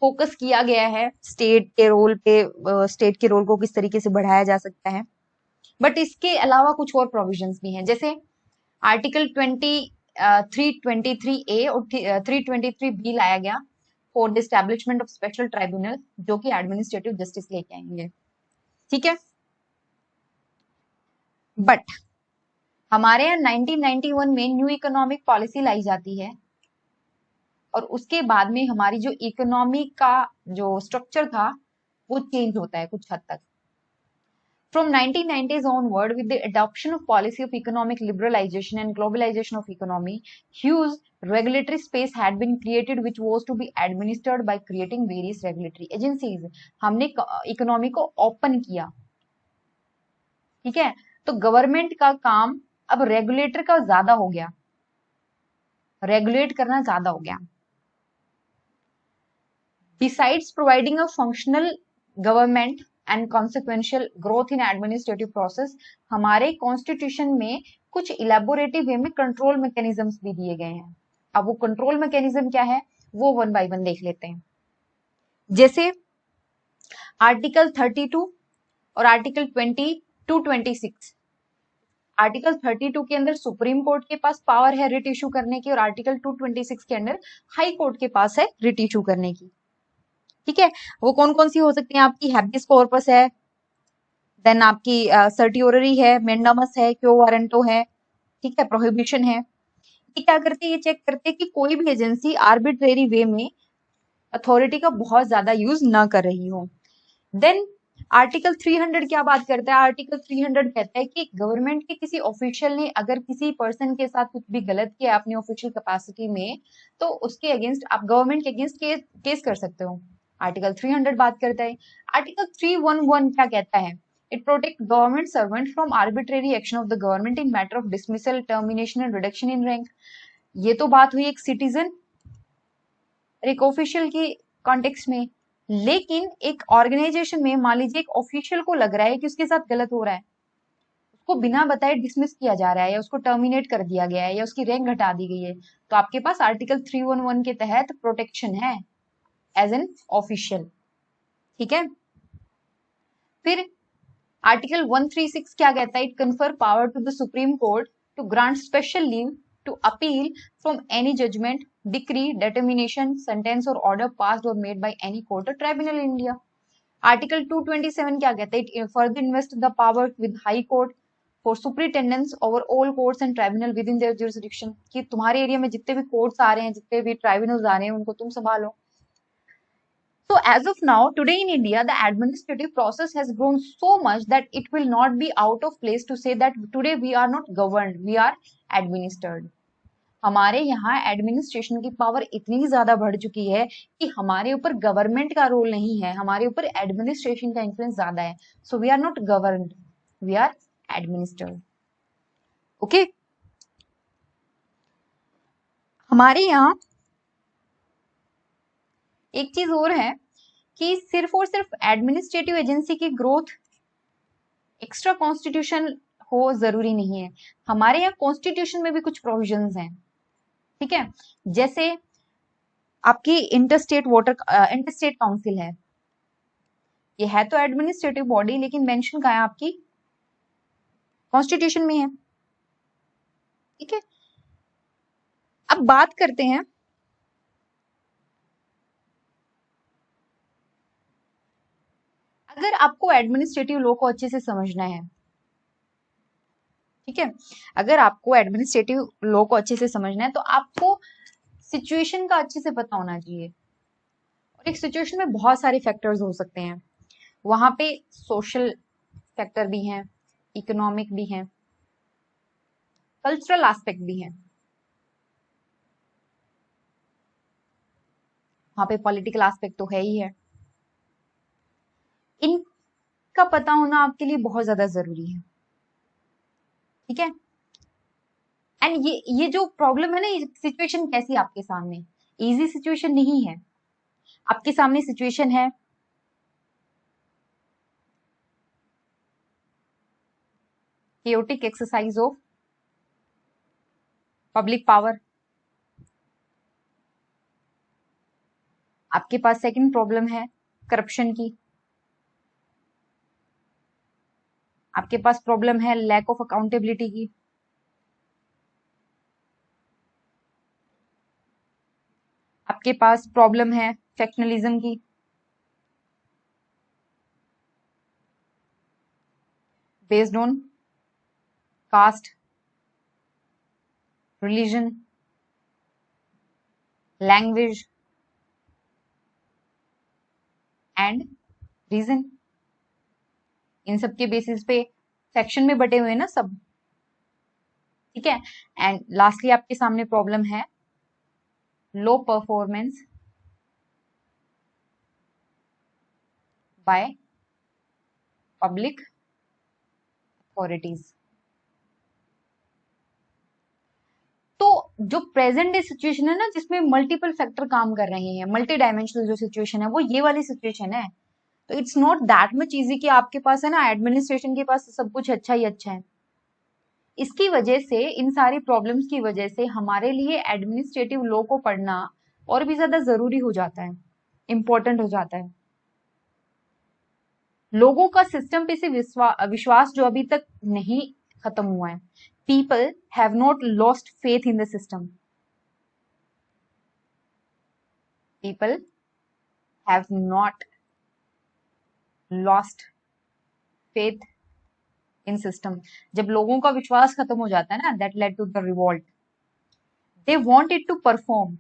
फोकस किया गया है स्टेट के रोल पे, स्टेट के रोल को किस तरीके से बढ़ाया जा सकता है, बट इसके अलावा कुछ और प्रोविजंस भी हैं। जैसे आर्टिकल 323A और 323B लाया गया for the establishment of special tribunal, जो कि एडमिनिस्ट्रेटिव जस्टिस लेके आएंगे। ठीक है, बट हमारे यहाँ 1991 में न्यू इकोनॉमिक पॉलिसी लाई जाती है, और उसके बाद में हमारी जो इकोनॉमी का जो स्ट्रक्चर था वो चेंज होता है कुछ हद तक। From 1990s onward, with the adoption of policy of economic liberalization and globalization of economy, huge regulatory space had been created, which was to be administered by creating various regulatory agencies। हमने economy को open किया, ठीक है, तो government का काम अब regulator का ज्यादा हो गया, रेगुलेट करना ज्यादा हो गया। Besides providing a functional government and consequential growth in administrative process, हमारे कॉन्स्टिट्यूशन में कुछ इलेबोरेटिव वे में कंट्रोल मैकेनिज्म्स भी दिए गए हैं। अब वो कंट्रोल मैकेनिज्म क्या है वो वन बाय वन देख लेते हैं। जैसे आर्टिकल 32 और आर्टिकल 22-26। आर्टिकल 32 के अंदर सुप्रीम कोर्ट के पास पावर है रिट इशू करने की, और आर्टिकल 226 के अंदर हाई कोर्ट के पास है रिट इशू करने की। ठीक है, वो कौन कौन सी हो सकती है, आपकी हैबियस कॉर्पस है, देन आपकी सर्टियोररी है, मेंडामस है, क्यो वारंटो है, ठीक है, प्रोहिबिशन है। ये क्या करते हैं, ये चेक करते हैं कि कोई भी एजेंसी आर्बिट्रेरी वे में अथॉरिटी का बहुत ज्यादा यूज ना कर रही हो। देन आर्टिकल 300 क्या बात करता है, आर्टिकल 300 कहता है कि गवर्नमेंट के किसी ऑफिशियल ने अगर किसी पर्सन के साथ कुछ भी गलत किया अपनी ऑफिशियल कैपेसिटी में, तो उसके अगेंस्ट आप गवर्नमेंट के अगेंस्ट केस कर सकते हो। आर्टिकल 300 बात करता है। आर्टिकल 311 क्या कहता है, it protect government servant from arbitrary action of the government in matter of dismissal, termination and reduction in rank. ये तो बात हुई एक सिटीजन एक ऑफिशियल की कॉन्टेक्स्ट में, लेकिन एक ऑर्गेनाइजेशन में मान लीजिए एक ऑफिशियल को लग रहा है कि उसके साथ गलत हो रहा है, उसको बिना बताए डिसमिस किया जा रहा है या उसको टर्मिनेट कर दिया गया है या उसकी रैंक घटा दी गई है, तो आपके पास आर्टिकल 311 के तहत प्रोटेक्शन है एज एन ऑफिशियल। ठीक है, फिर आर्टिकल 136 क्या कहता है, it confer power to the Supreme Court to grant special leave to appeal from any judgment, decree, determination, sentence or order passed or made by any court or tribunal in India। Article 227 क्या कहता है, it further invests the power with high court for superintendence over all courts and tribunal within their jurisdiction, कि तुम्हारे area में जितने भी courts आ रहे हैं, जितने भी ट्राइब्यूनल्स आ रहे हैं, उनको तुम संभालो। So as of now, today in India, the administrative process has grown so much that it will not be out of place to say that today we are not governed, we are administered। हमारे यहाँ administration की power इतनी ज्यादा बढ़ चुकी है कि हमारे ऊपर गवर्नमेंट का रोल नहीं है, हमारे ऊपर एडमिनिस्ट्रेशन का इन्फ्लुएंस ज्यादा है। So we are not governed, we are administered. Okay, हमारे यहाँ एक चीज और है कि सिर्फ और सिर्फ एडमिनिस्ट्रेटिव एजेंसी की ग्रोथ एक्स्ट्रा कॉन्स्टिट्यूशन हो जरूरी नहीं है। हमारे यहाँ कॉन्स्टिट्यूशन में भी कुछ प्रोविजंस हैं। ठीक है, जैसे आपकी इंटरस्टेट काउंसिल है, ये है तो एडमिनिस्ट्रेटिव बॉडी लेकिन मेंशन कहाँ है, आपकी कॉन्स्टिट्यूशन में है। ठीक है, अब बात करते हैं अगर आपको एडमिनिस्ट्रेटिव लॉ को अच्छे से समझना है, ठीक है। अगर आपको एडमिनिस्ट्रेटिव लॉ को अच्छे से समझना है तो आपको सिचुएशन का अच्छे से पता होना चाहिए। और एक सिचुएशन में बहुत सारे फैक्टर्स हो सकते हैं, वहां पे सोशल फैक्टर भी हैं, इकोनॉमिक भी हैं, कल्चरल एस्पेक्ट भी है, वहां पे पॉलिटिकल एस्पेक्ट तो है ही है। इनका पता होना आपके लिए बहुत ज्यादा जरूरी है, ठीक है। एंड ये जो प्रॉब्लम है ना, ये सिचुएशन कैसी है आपके सामने, इजी सिचुएशन नहीं है। आपके सामने सिचुएशन है chaotic exercise of public power. आपके पास सेकंड प्रॉब्लम है करप्शन की। आपके पास प्रॉब्लम है लैक ऑफ अकाउंटेबिलिटी की। आपके पास प्रॉब्लम है फैक्शनलिज्म की। Based on caste, religion, language and region. इन सब के बेसिस पे सेक्शन में बटे हुए हैं ना सब, ठीक है। एंड लास्टली आपके सामने प्रॉब्लम है लो परफॉर्मेंस बाय पब्लिक अथॉरिटीज। तो जो प्रेजेंट डे सिचुएशन है ना, जिसमें मल्टीपल फैक्टर काम कर रहे हैं, मल्टी डायमेंशनल जो सिचुएशन है, वो ये वाली सिचुएशन है। तो it's not that much easy कि आपके पास है ना एडमिनिस्ट्रेशन के पास सब कुछ अच्छा ही अच्छा है। इसकी वजह से, इन सारी प्रॉब्लम्स की वजह से हमारे लिए एडमिनिस्ट्रेटिव लॉ को पढ़ना और भी ज्यादा जरूरी हो जाता है, इंपॉर्टेंट हो जाता है। लोगों का सिस्टम पे से विश्वास जो अभी तक नहीं खत्म हुआ है। People have not lost faith in the system. People have not lost faith in system. जब लोगों का विश्वास खत्म हो जाता है ना, that led to the revolt. They want it to perform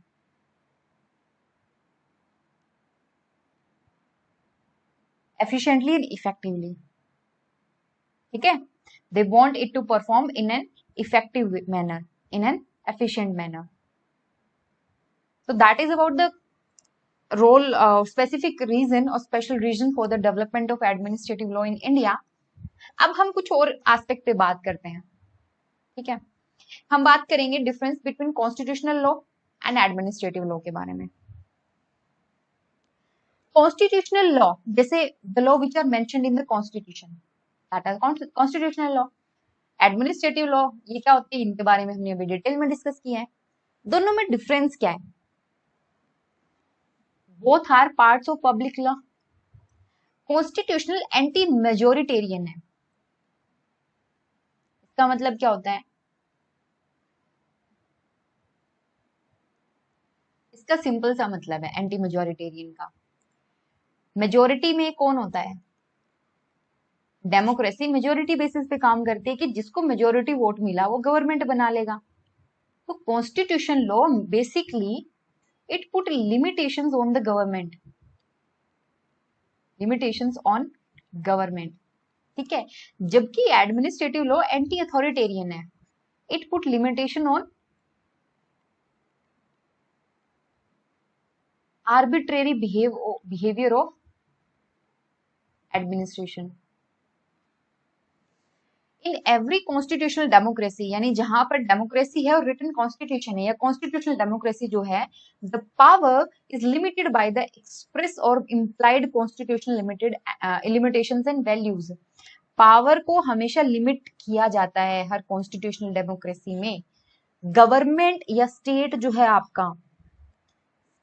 efficiently and effectively, ठीक है। they want it to perform in an effective manner, in an efficient manner. So that is about the role, specific reason or special reason for the development of administrative law in India. अब हम कुछ और aspect पे बात करते हैं, ठीक है। हम बात करेंगे difference between constitutional law and administrative law के बारे में। कॉन्स्टिट्यूशनल लॉ, जैसे the law which are mentioned in the constitution, that are constitutional law. Administrative law ये क्या होती है, इनके बारे में हमने अभी डिटेल में डिस्कस किया है। दोनों में डिफरेंस क्या है? Both are parts of public law. Constitutional anti majoritarian है। इसका मतलब क्या होता है? इसका सिंपल सा मतलब है एंटी मेजोरिटेरियन का, मेजोरिटी में कौन होता है? डेमोक्रेसी मेजोरिटी बेसिस पे काम करती है कि जिसको मेजोरिटी वोट मिला वो गवर्नमेंट बना लेगा। तो constitution law basically it put limitations on the government, limitations on government, ठीक है। जबकि एडमिनिस्ट्रेटिव लॉ एंटी अथॉरिटेरियन है, it put limitation on arbitrary behaviour of administration. In every constitutional democracy, यानी जहां पर डेमोक्रेसी है और रिटन कॉन्स्टिट्यूशन है या कॉन्स्टिट्यूशनल डेमोक्रेसी जो है, the power is limited by the express और implied constitutional limited limitations and values. Power को हमेशा लिमिट किया जाता है हर कॉन्स्टिट्यूशनल डेमोक्रेसी में। गवर्नमेंट या स्टेट जो है आपका,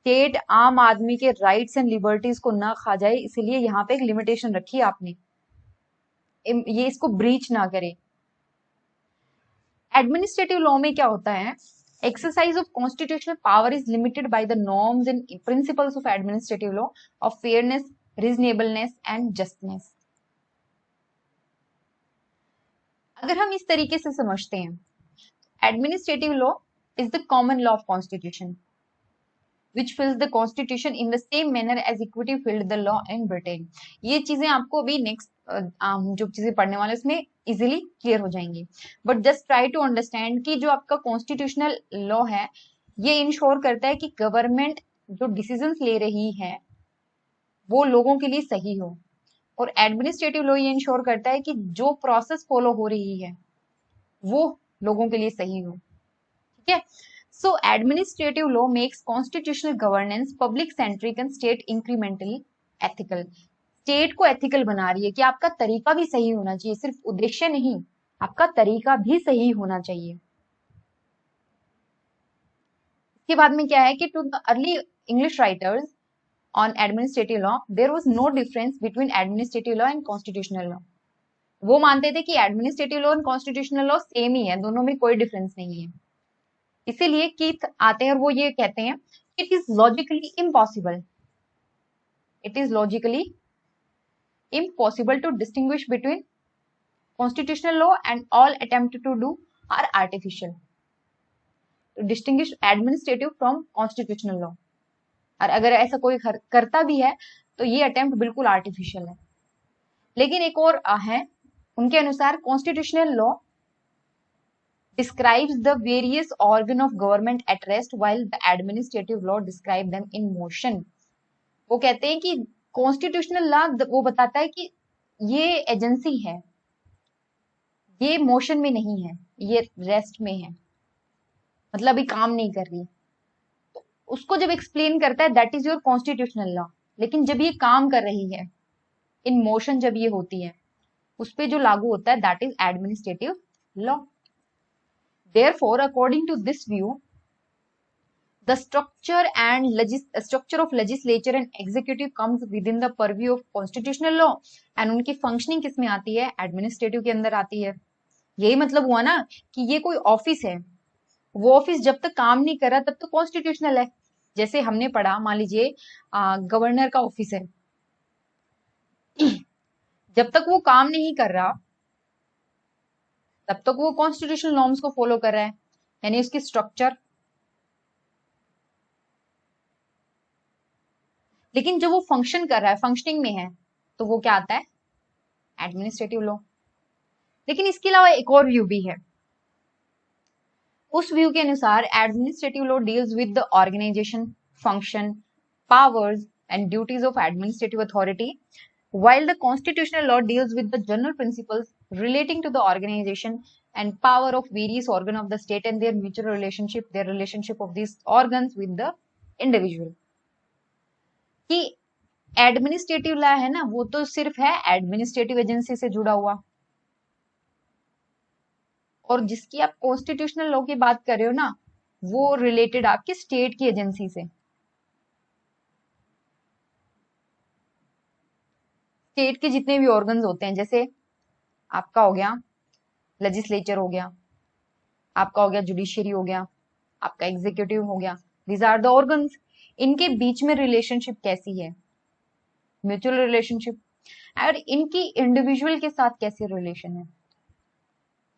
स्टेट आम आदमी के राइट्स एंड लिबर्टीज को ना खा जाए, इसीलिए यहाँ पे एक लिमिटेशन रखी है आपने, ये इसको ब्रीच ना करे। एडमिनिस्ट्रेटिव लॉ में क्या होता है? Exercise of constitutional power is limited by the norms and principles of administrative law of fairness, reasonableness and justness. अगर हम इस तरीके से समझते हैं, administrative law is the common law of constitution which fills the constitution in the same manner as equity filled the law in Britain. ये चीजें आपको अभी नेक्स्ट जो चीजें पढ़ने वाले उसमें इजीली क्लियर हो जाएंगी, but just try to understand कि जो आपका कॉन्स्टिट्यूशनल लॉ है ये इंश्योर करता है कि गवर्नमेंट जो डिसीजंस ले रही है वो लोगों के लिए सही हो, और एडमिनिस्ट्रेटिव लॉ ये इंश्योर करता है कि जो प्रोसेस फॉलो हो रही है वो लोगों के लिए सही हो। ठीक है, so administrative law makes constitutional governance public centric and state incrementally ethical. State को एथिकल बना रही है कि आपका तरीका भी सही होना चाहिए, सिर्फ उद्देश्य नहीं, आपका तरीका भी सही होना चाहिए। इसके बाद में क्या है कि to the early English writers on administrative law there was no difference between administrative law and constitutional law. वो मानते थे कि administrative law and constitutional law same ही है, दोनों में कोई डिफरेंस नहीं है। इसीलिए कीथ आते हैं और वो ये कहते हैं it is logically impossible, it is logically impossible to distinguish between constitutional law and all attempt to do are artificial, to distinguish administrative from constitutional law. और अगर ऐसा कोई करता भी है तो ये अटेम्प्ट बिल्कुल आर्टिफिशियल है। लेकिन एक और है, उनके अनुसार constitutional law describes the various organ of government at rest while the administrative law describe them in motion. वो कहते हैं कि कॉन्स्टिट्यूशनल लॉ वो बताता है कि ये एजेंसी है, ये मोशन में नहीं है, ये रेस्ट में है, मतलब अभी काम नहीं कर रही, तो उसको जब एक्सप्लेन करता है that is your constitutional law. लेकिन जब ये काम कर रही है, इन मोशन जब ये होती है, उस पर जो लागू होता है that is administrative law. Therefore, according to this view, the structure of legislature and executive comes within the purview of constitutional law, and उनकी functioning किस में आती है? Administrative के अंदर आती है। यही मतलब हुआ ना कि ये कोई ऑफिस है, वो ऑफिस जब तक काम नहीं कर रहा तब तो कॉन्स्टिट्यूशनल है। जैसे हमने पढ़ा, मान लीजिए गवर्नर का ऑफिस है, जब तक वो काम नहीं कर रहा तब तक वो कॉन्स्टिट्यूशनल नॉर्म्स को फॉलो कर रहा है, यानी उसकी स्ट्रक्चर। लेकिन जब वो फंक्शन कर रहा है, फंक्शनिंग में है, तो वो क्या आता है? Administrative law. लेकिन इसके अलावा एक और व्यू भी है, उस व्यू के अनुसार administrative law deals with the organisation, function, powers and duties of administrative authority, while the constitutional law deals with the general principles relating to the organization and power of various organs of the state and their mutual relationship, their relationship of these organs with the individual. कि administrative law है ना, वो तो सिर्फ है administrative agency से जुड़ा हुआ, और जिसकी आप कॉन्स्टिट्यूशनल लॉ की बात कर रहे हो ना, वो रिलेटेड आपके स्टेट की एजेंसी से। स्टेट के जितने भी ऑर्गन्स होते हैं, जैसे आपका हो गया लेजिस्लेचर, हो गया आपका, हो गया जुडिशियरी, हो गया आपका एग्जीक्यूटिव, हो गया, दीज आर द ऑर्गन्स। इनके बीच में रिलेशनशिप कैसी है? Mutual relationship. और इनकी इंडिविजुअल के साथ कैसे रिलेशन है?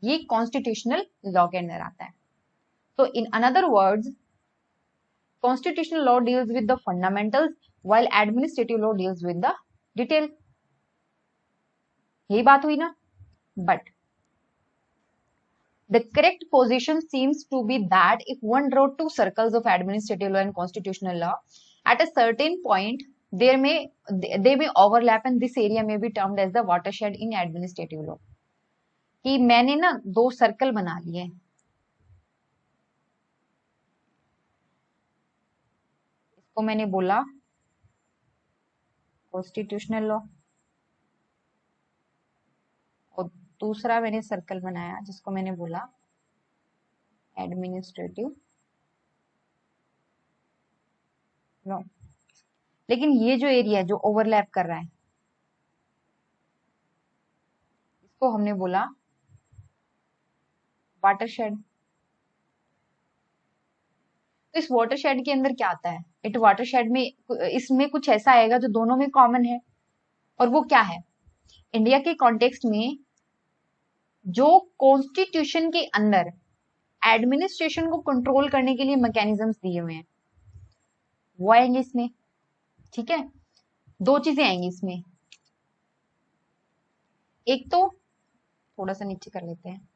ये कॉन्स्टिट्यूशनल लॉ के अंदर आता है। तो in another words, constitutional law deals with the fundamentals while administrative law deals with the detail. यही बात हुई ना। But the correct position seems to be that if one draw two circles of administrative law and constitutional law, at a certain point they may overlap and this area may be termed as the watershed in administrative law. कि मैंने ना दो circle बना लिए, इसको मैंने बोला constitutional law, और दूसरा मैंने सर्कल बनाया जिसको मैंने बोला एडमिनिस्ट्रेटिव लॉ। लेकिन ये जो एरिया जो ओवरलैप कर रहा है, इसको हमने बोला वाटरशेड। तो इस वाटरशेड के अंदर क्या आता है? इट वाटरशेड में इसमें कुछ ऐसा आएगा जो दोनों में कॉमन है, और वो क्या है? इंडिया के कॉन्टेक्स्ट में जो कॉन्स्टिट्यूशन के अंदर एडमिनिस्ट्रेशन को कंट्रोल करने के लिए मैकेनिज्म्स दिए हुए हैं वो आएंगे इसमें। ठीक है, दो चीजें आएंगी इसमें, एक तो थोड़ा सा नीचे कर लेते हैं,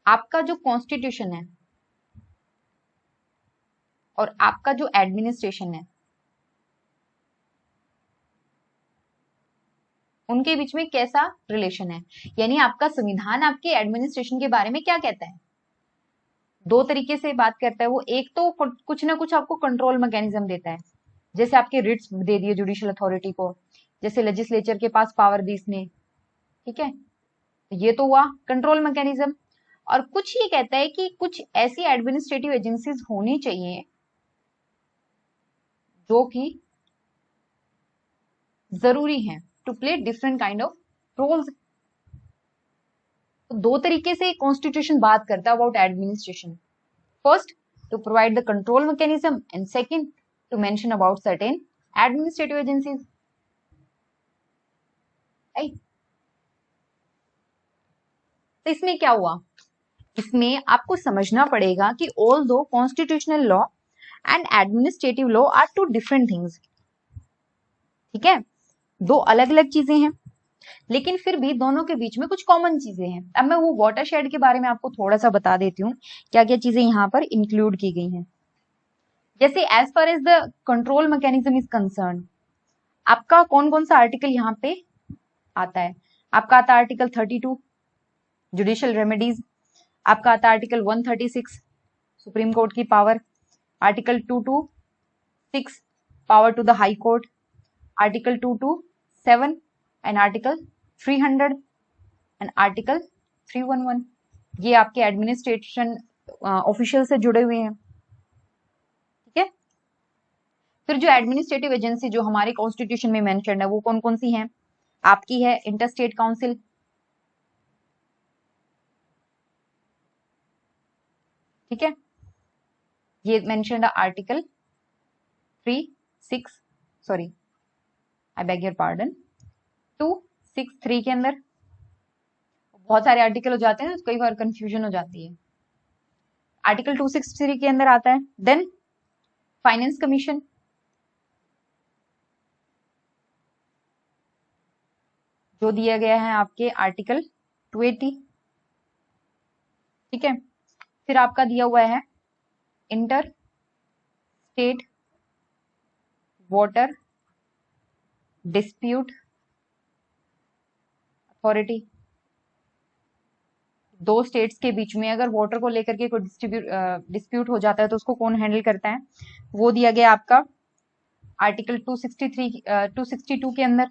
आपका जो कॉन्स्टिट्यूशन है और आपका जो एडमिनिस्ट्रेशन है उनके बीच में कैसा रिलेशन है, यानी आपका संविधान आपके एडमिनिस्ट्रेशन के बारे में क्या कहता है। दो तरीके से बात करता है वो, एक तो कुछ ना कुछ आपको कंट्रोल मैकेनिज्म देता है, जैसे आपके रिट्स दे दिए जुडिशियल अथॉरिटी को, जैसे लेजिस्लेचर के पास पावर दी इसने। ठीक है, ये तो हुआ कंट्रोल मैकेनिज्म। और कुछ ये कहता है कि कुछ ऐसी एडमिनिस्ट्रेटिव एजेंसीज होनी चाहिए जो कि जरूरी हैं to play different kind of roles. तो दो तरीके से कॉन्स्टिट्यूशन बात करता है about administration. First, to provide the control mechanism, and second, to mention about certain administrative agencies. तो इसमें क्या हुआ, इसमें आपको समझना पड़ेगा कि although constitutional law and administrative law are two different things. ठीक है, दो अलग अलग चीजें हैं, लेकिन फिर भी दोनों के बीच में कुछ कॉमन चीजें हैं। अब मैं वो वाटरशेड के बारे में आपको थोड़ा सा बता देती हूँ, क्या क्या चीजें यहाँ पर इंक्लूड की गई हैं। जैसे as far as the control mechanism is concern, आपका कौन कौन सा आर्टिकल यहाँ पे आता है। आपका आता है आर्टिकल 32 जुडिशियल रेमेडीज, आपका आता है आर्टिकल 136 सुप्रीम कोर्ट की power, article 226 power to the High Court, article 227 and article 300 and article 311। ये आपके एडमिनिस्ट्रेशन ऑफिशियल से जुड़े हुए हैं। ठीक है, फिर जो एडमिनिस्ट्रेटिव एजेंसी जो हमारे कॉन्स्टिट्यूशन में मेंशन है वो कौन कौन सी हैं, आपकी है इंटर स्टेट काउंसिल। ठीक है, ये mention article 36 sorry I beg your pardon 263 के अंदर। बहुत सारे आर्टिकल हो जाते हैं तो कई बार कंफ्यूजन हो जाती है। आर्टिकल 263 के अंदर आता है। देन फाइनेंस कमीशन, जो दिया गया है आपके आर्टिकल 280। ठीक है, फिर आपका दिया हुआ है inter state water dispute authority. दो स्टेट्स के बीच में अगर वाटर को लेकर के कोई डिस्प्यूट हो जाता है तो उसको कौन हैंडल करता है, वो दिया गया आपका आर्टिकल 263 262 के अंदर।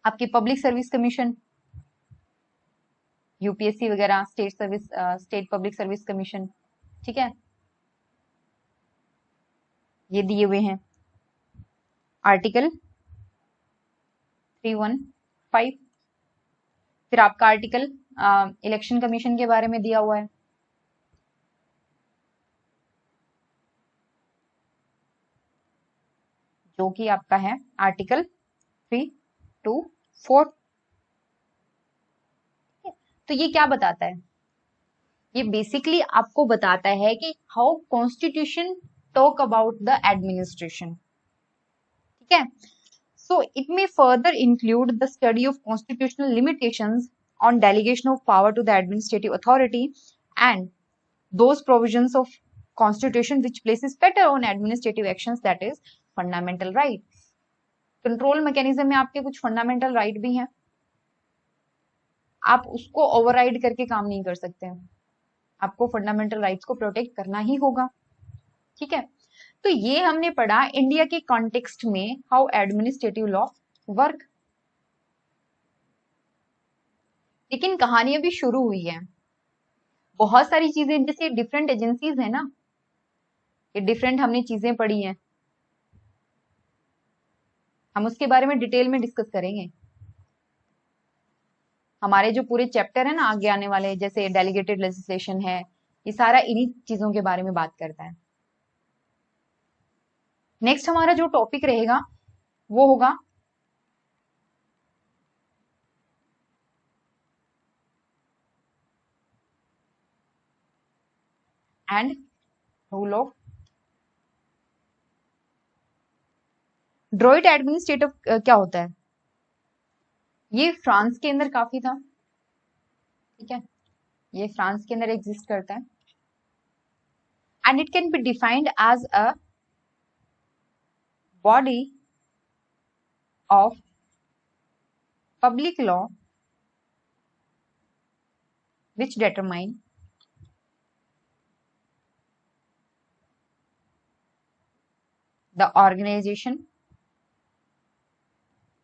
आपकी पब्लिक सर्विस कमीशन, यूपीएससी वगैरह, स्टेट पब्लिक सर्विस कमीशन। ठीक है, ये दिए हुए हैं आर्टिकल 315। फिर आपका आर्टिकल इलेक्शन कमीशन के बारे में दिया हुआ है। जो कि आपका है आर्टिकल 324। तो ये क्या बताता है, ये बेसिकली आपको बताता है कि how constitution talk about the administration. ठीक है, so it may further include the study of constitutional limitations on delegation of power to the administrative authority and those provisions of constitution which places better on administrative actions, that is fundamental rights। Control mechanism में आपके कुछ fundamental right भी हैं, आप उसको override करके काम नहीं कर सकते हैं, आपको फंडामेंटल राइट्स को प्रोटेक्ट करना ही होगा। ठीक है, तो ये हमने पढ़ा इंडिया के कॉन्टेक्स्ट में हाउ एडमिनिस्ट्रेटिव लॉ वर्क। लेकिन कहानी अभी शुरू हुई है, बहुत सारी चीजें जैसे डिफरेंट एजेंसीज है ना, ये डिफरेंट हमने चीजें पढ़ी हैं, हम उसके बारे में डिटेल में डिस्कस करेंगे। हमारे जो पूरे चैप्टर है ना आगे आने वाले, जैसे डेलीगेटेड लेजिस्लेशन है, ये सारा इन्हीं चीजों के बारे में बात करता है। नेक्स्ट हमारा जो टॉपिक रहेगा वो होगा and rule of droid administrative क्या होता है? ये फ्रांस के अंदर काफी था, ठीक है, ये फ्रांस के अंदर एग्जिस्ट करता है and it can be defined as a body of public law which determine the organization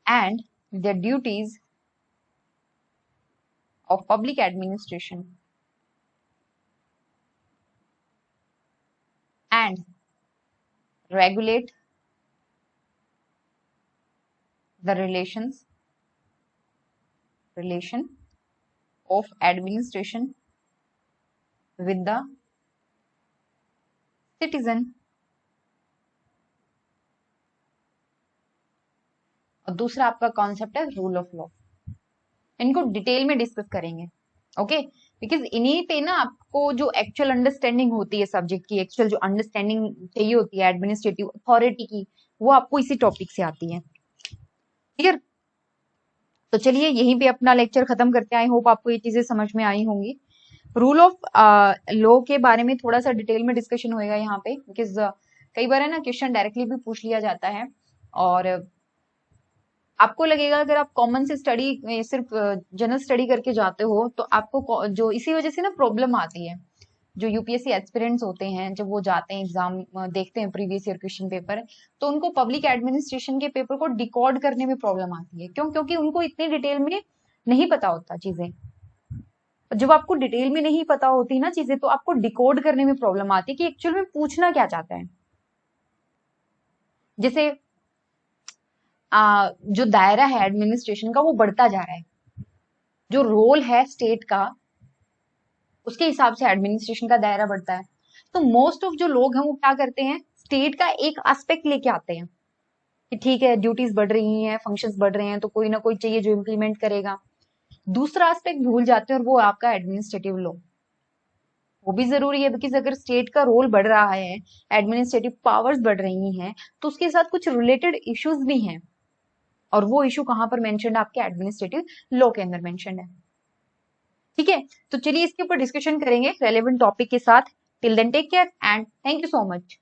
and the duties of public administration and regulate the relation of administration with the citizen। और दूसरा आपका concept है rule of law. इनको detail में discuss करेंगे, okay, because इन्हीं पे ना आपको जो एक्चुअल अंडरस्टैंडिंग होती है सब्जेक्ट की, एक्चुअल जो अंडरस्टैंडिंग चाहिए होती है एडमिनिस्ट्रेटिव अथॉरिटी की, वो आपको इसी टॉपिक से आती है। क्लियर? तो चलिए यहीं पे अपना लेक्चर खत्म करते हैं। आई होप आपको ये चीजें समझ में आई होंगी। रूल ऑफ लॉ के बारे में थोड़ा सा डिटेल में डिस्कशन होएगा यहाँ पे, बिकॉज कई बार है ना क्वेश्चन डायरेक्टली भी पूछ लिया जाता है और आपको लगेगा अगर आप कॉमन से स्टडी सिर्फ जनरल स्टडी करके जाते हो तो आपको जो इसी वजह से ना प्रॉब्लम आती है। जो यूपीएससी एस्पिरेंट्स होते हैं जब वो जाते हैं एग्जाम देखते हैं प्रीवियस ईयर क्वेश्चन पेपर, तो उनको पब्लिक एडमिनिस्ट्रेशन के पेपर को डिकोड करने में प्रॉब्लम आती है। क्यों? क्योंकि उनको इतनी डिटेल में नहीं पता होता चीजें। जब आपको डिटेल में नहीं पता होती ना चीजें, तो आपको डिकोड करने में प्रॉब्लम आती है कि एक्चुअल में पूछना क्या चाहता है। जैसे जो दायरा है एडमिनिस्ट्रेशन का वो बढ़ता जा रहा है, जो रोल है स्टेट का उसके हिसाब से एडमिनिस्ट्रेशन का दायरा बढ़ता है। तो मोस्ट ऑफ जो लोग हैं वो क्या करते हैं, स्टेट का एक एस्पेक्ट लेके आते हैं कि ठीक है ड्यूटीज बढ़ रही हैं, फंक्शंस बढ़ रहे हैं, तो कोई ना कोई चाहिए जो इम्प्लीमेंट करेगा। दूसरा एस्पेक्ट भूल जाते हैं और वो आपका एडमिनिस्ट्रेटिव लॉ। वो भी जरूरी है बिकॉज अगर स्टेट का रोल बढ़ रहा है, एडमिनिस्ट्रेटिव पावर्स बढ़ रही हैं, तो उसके साथ कुछ रिलेटेड इश्यूज भी हैं और वो इशू कहां पर मेंशन्ड है, आपके एडमिनिस्ट्रेटिव लॉ के अंदर मेंशन्ड है। ठीक है, तो चलिए इसके ऊपर डिस्कशन करेंगे रेलेवेंट टॉपिक के साथ। Till then take care and thank you so much.